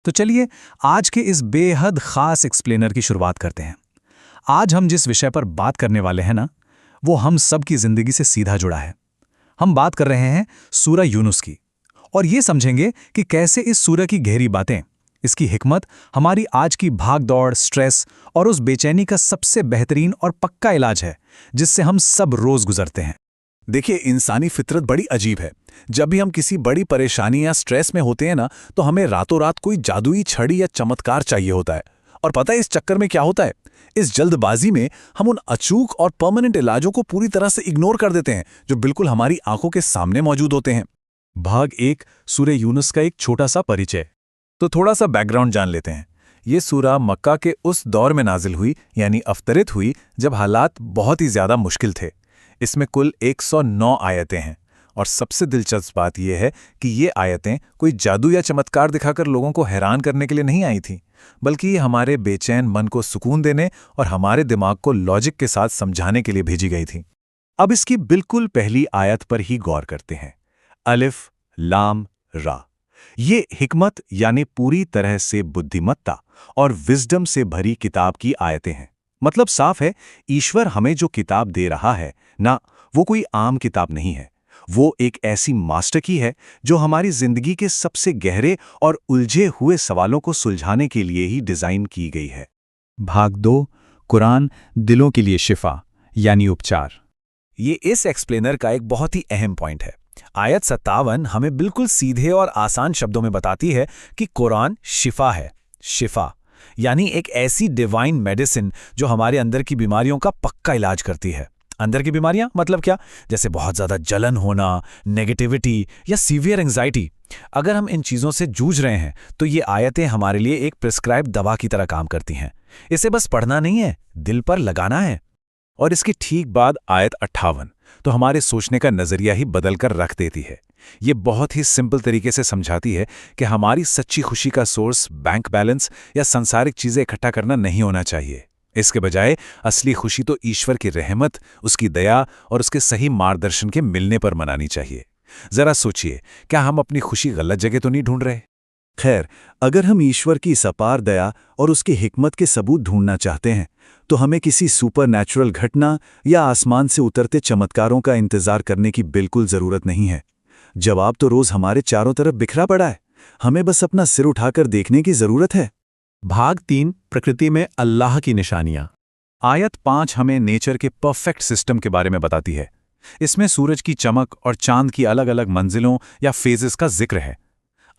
तो चलिए आज के इस बेहद खास एक्सप्लेनर की शुरुआत करते हैं। आज हम जिस विषय पर बात करने वाले हैं ना, वो हम सब की जिंदगी से सीधा जुड़ा है। हम बात कर रहे हैं सूरह यूनुस की, और ये समझेंगे कि कैसे इस सूरह की गहरी बातें, इसकी हिकमत हमारी आज की भाग-दौड़, स्ट्रेस और उस बेचैनी का सबसे बेहतरीन और पक्का इलाज है जिससे हम सब रोज गुजरते हैं। देखिए, इंसानी फितरत बड़ी अजीब है। जब भी हम किसी बड़ी परेशानी या स्ट्रेस में होते हैं ना, तो हमें रातों रात कोई जादुई छड़ी या चमत्कार चाहिए होता है। और पता है इस चक्कर में क्या होता है? इस जल्दबाजी में हम उन अचूक और परमानेंट इलाजों को पूरी तरह से इग्नोर कर देते हैं, जो बिल्कुल हमारी आंखों के सामने मौजूद होते हैं। भाग 1, सूरह यूनुस का एक छोटा सा परिचय। तो थोड़ा सा बैकग्राउंड जान लेते हैं। ये सूरह मक्का के उस दौर में नाजिल हुई, यानी अवतरित हुई, जब हालात बहुत ही ज्यादा मुश्किल थे। इसमें कुल 109 आयतें हैं, और सबसे दिलचस्प बात यह है कि ये आयतें कोई जादू या चमत्कार दिखाकर लोगों को हैरान करने के लिए नहीं आई थीं, बल्कि ये हमारे बेचैन मन को सुकून देने और हमारे दिमाग को लॉजिक के साथ समझाने के लिए भेजी गई थीं। अब इसकी बिल्कुल पहली आयत पर ही गौर करते हैं। अलिफ लाम रा। ये हिकमत यानी पूरी तरह से बुद्धिमत्ता और विजडम से भरी किताब की आयतें हैं। मतलब साफ है, ईश्वर हमें जो किताब दे रहा है ना, वो कोई आम किताब नहीं है। वो एक ऐसी मास्टर की है जो हमारी जिंदगी के सबसे गहरे और उलझे हुए सवालों को सुलझाने के लिए ही डिजाइन की गई है। भाग 2, कुरान दिलों के लिए शिफा यानी उपचार। ये इस एक्सप्लेनर का एक बहुत ही अहम पॉइंट है। आयत 57 हमें बिल्कुल सीधे और आसान शब्दों में बताती है कि कुरान शिफा है। शिफा यानी एक ऐसी डिवाइन मेडिसिन जो हमारे अंदर की बीमारियों का पक्का इलाज करती है। अंदर की बीमारियां मतलब क्या? जैसे बहुत ज्यादा जलन होना, नेगेटिविटी या सीवियर एंजाइटी। अगर हम इन चीजों से जूझ रहे हैं तो ये आयतें हमारे लिए एक प्रिस्क्राइब दवा की तरह काम करती हैं। इसे बस पढ़ना नहीं है, दिल पर लगाना है। और इसके ठीक बाद आयत 58 तो हमारे सोचने का नजरिया ही बदल कर रख देती है। ये बहुत ही सिंपल तरीके से समझाती है कि हमारी सच्ची खुशी का सोर्स बैंक बैलेंस या सांसारिक चीजें इकट्ठा करना नहीं होना चाहिए। इसके बजाय असली खुशी तो ईश्वर की रहमत, उसकी दया और उसके सही मार्गदर्शन के मिलने पर मनानी चाहिए। जरा सोचिए, क्या हम अपनी खुशी गलत जगह तो नहीं ढूंढ रहे? खैर, अगर हम ईश्वर की इस अपार दया और उसकी हिकमत के सबूत ढूंढना चाहते हैं, तो हमें किसी सुपरनैचुरल घटना या आसमान से उतरते चमत्कारों का इंतजार करने की बिल्कुल जरूरत नहीं है। जवाब तो रोज हमारे चारों तरफ बिखरा पड़ा है। हमें बस अपना सिर उठाकर देखने की जरूरत है। भाग 3, प्रकृति में अल्लाह की निशानियां। आयत 5 हमें नेचर के परफेक्ट सिस्टम के बारे में बताती है। इसमें सूरज की चमक और चांद की अलग अलग मंजिलों या फेजेस का जिक्र है।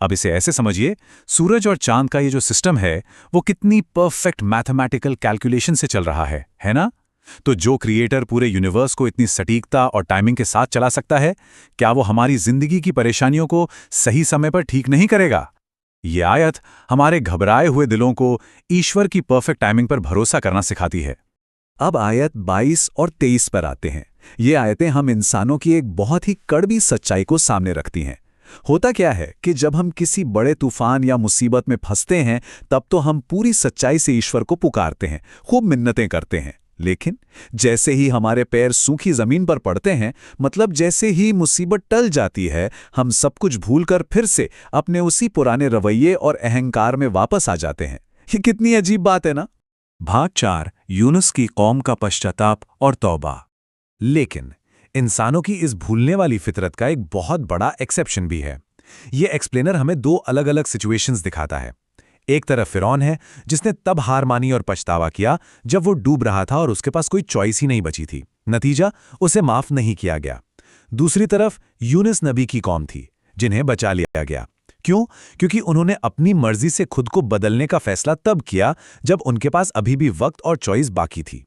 अब इसे ऐसे समझिए, सूरज और चांद का ये जो सिस्टम है वो कितनी परफेक्ट मैथमेटिकल कैलकुलेशन से चल रहा है ना? तो जो क्रिएटर पूरे यूनिवर्स को इतनी सटीकता और टाइमिंग के साथ चला सकता है, क्या वो हमारी जिंदगी की परेशानियों को सही समय पर ठीक नहीं करेगा? ये आयत हमारे घबराए हुए दिलों को ईश्वर की परफेक्ट टाइमिंग पर भरोसा करना सिखाती है। अब आयत 22 और 23 पर आते हैं। ये आयतें हम इंसानों की एक बहुत ही कड़वी सच्चाई को सामने रखती हैं। होता क्या है कि जब हम किसी बड़े तूफान या मुसीबत में फंसते हैं, तब तो हम पूरी सच्चाई से ईश्वर को पुकारते हैं, खूब मिन्नतें करते हैं। लेकिन जैसे ही हमारे पैर सूखी जमीन पर पड़ते हैं, मतलब जैसे ही मुसीबत टल जाती है, हम सब कुछ भूलकर फिर से अपने उसी पुराने रवैये और अहंकार में वापस आ जाते हैं। ये कितनी अजीब बात है ना? भाग 4, यूनुस की कौम का पश्चाताप और तौबा। लेकिन इंसानों की इस भूलने वाली फितरत का एक बहुत बड़ा एक्सेप्शन भी है। ये एक्सप्लेनर हमें दो अलग अलग सिचुएशंस दिखाता है। एक तरफ फिरौन है, जिसने तब हार मानी और पछतावा किया जब वो डूब रहा था और उसके पास कोई चॉइस ही नहीं बची थी। नतीजा, उसे माफ नहीं किया गया। दूसरी तरफ यूनुस नबी की कौम थी, जिन्हें बचा लिया गया। क्यों? क्योंकि उन्होंने अपनी मर्जी से खुद को बदलने का फैसला तब किया जब उनके पास अभी भी वक्त और चॉइस बाकी थी।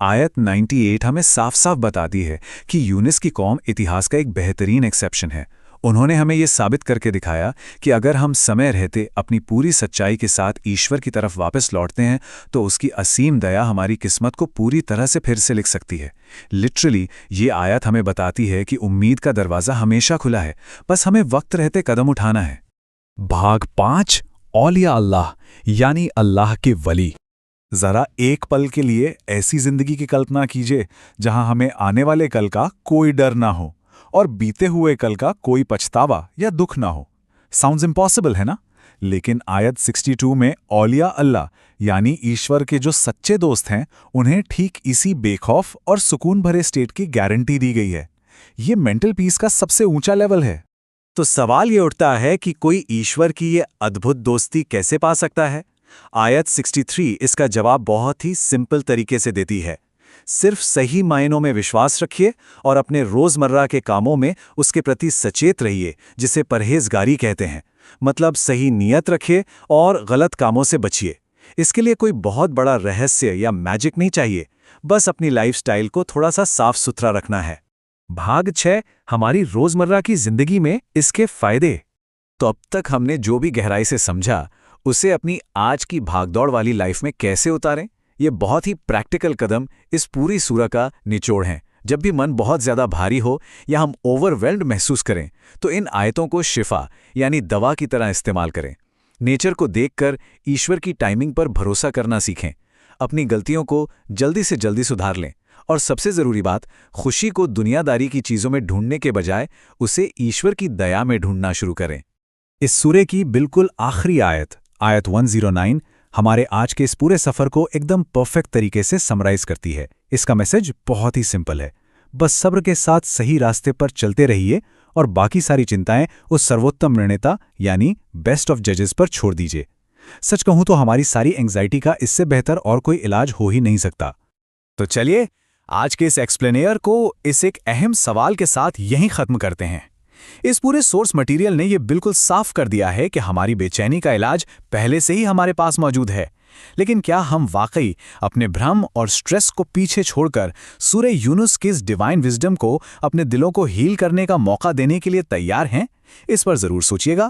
आयत 98 हमें साफ साफ बताती है कि यूनुस की कौम इतिहास का एक बेहतरीन एक्सेप्शन है। उन्होंने हमें यह साबित करके दिखाया कि अगर हम समय रहते अपनी पूरी सच्चाई के साथ ईश्वर की तरफ वापस लौटते हैं, तो उसकी असीम दया हमारी किस्मत को पूरी तरह से फिर से लिख सकती है। लिटरली ये आयत हमें बताती है कि उम्मीद का दरवाज़ा हमेशा खुला है, बस हमें वक्त रहते कदम उठाना है। भाग 5, औलिया अल्लाह यानी अल्लाह के वली। जरा एक पल के लिए ऐसी जिंदगी की कल्पना कीजिए जहां हमें आने वाले कल का कोई डर ना हो और बीते हुए कल का कोई पछतावा या दुख ना हो। साउंड्स इम्पॉसिबल है ना? लेकिन आयत 62 में औलिया अल्लाह यानी ईश्वर के जो सच्चे दोस्त हैं उन्हें ठीक इसी बेखौफ और सुकून भरे स्टेट की गारंटी दी गई है। ये मेंटल पीस का सबसे ऊंचा लेवल है। तो सवाल ये उठता है कि कोई ईश्वर की ये अद्भुत दोस्ती कैसे पा सकता है? आयत 63 इसका जवाब बहुत ही सिंपल तरीके से देती है। सिर्फ सही मायनों में विश्वास रखिए और अपने रोजमर्रा के कामों में उसके प्रति सचेत रहिए, जिसे परहेजगारी कहते हैं। मतलब सही नियत रखिए और गलत कामों से बचिए। इसके लिए कोई बहुत बड़ा रहस्य या मैजिक नहीं चाहिए, बस अपनी लाइफस्टाइल को थोड़ा सा साफ सुथरा रखना है। भाग 6, हमारी रोजमर्रा की जिंदगी में इसके फायदे। तो अब तक हमने जो भी गहराई से समझा उसे अपनी आज की भागदौड़ वाली लाइफ में कैसे उतारें, ये बहुत ही प्रैक्टिकल कदम इस पूरी सूरह का निचोड़ हैं। जब भी मन बहुत ज़्यादा भारी हो या हम ओवरवेल्म्ड महसूस करें तो इन आयतों को शिफा यानी दवा की तरह इस्तेमाल करें। नेचर को देखकर ईश्वर की टाइमिंग पर भरोसा करना सीखें, अपनी गलतियों को जल्दी से जल्दी सुधार लें और सबसे ज़रूरी बात, खुशी को दुनियादारी की चीज़ों में ढूंढने के बजाय उसे ईश्वर की दया में ढूंढना शुरू करें। इस सूरे की बिल्कुल आखिरी आयत 109 हमारे आज के इस पूरे सफ़र को एकदम परफेक्ट तरीके से समराइज करती है। इसका मैसेज बहुत ही सिंपल है, बस सब्र के साथ सही रास्ते पर चलते रहिए और बाकी सारी चिंताएं उस सर्वोत्तम निर्णेता यानी बेस्ट ऑफ जजेस पर छोड़ दीजिए। सच कहूं तो हमारी सारी एंग्जाइटी का इससे बेहतर और कोई इलाज हो ही नहीं सकता। तो चलिए आज के इस एक्सप्लेनेयर को इस एक अहम सवाल के साथ यहीं खत्म करते हैं। इस पूरे सोर्स मटेरियल ने यह बिल्कुल साफ कर दिया है कि हमारी बेचैनी का इलाज पहले से ही हमारे पास मौजूद है। लेकिन क्या हम वाकई अपने भ्रम और स्ट्रेस को पीछे छोड़कर सूरह यूनुस की इस डिवाइन विजडम को अपने दिलों को हील करने का मौका देने के लिए तैयार हैं? इस पर जरूर सोचिएगा।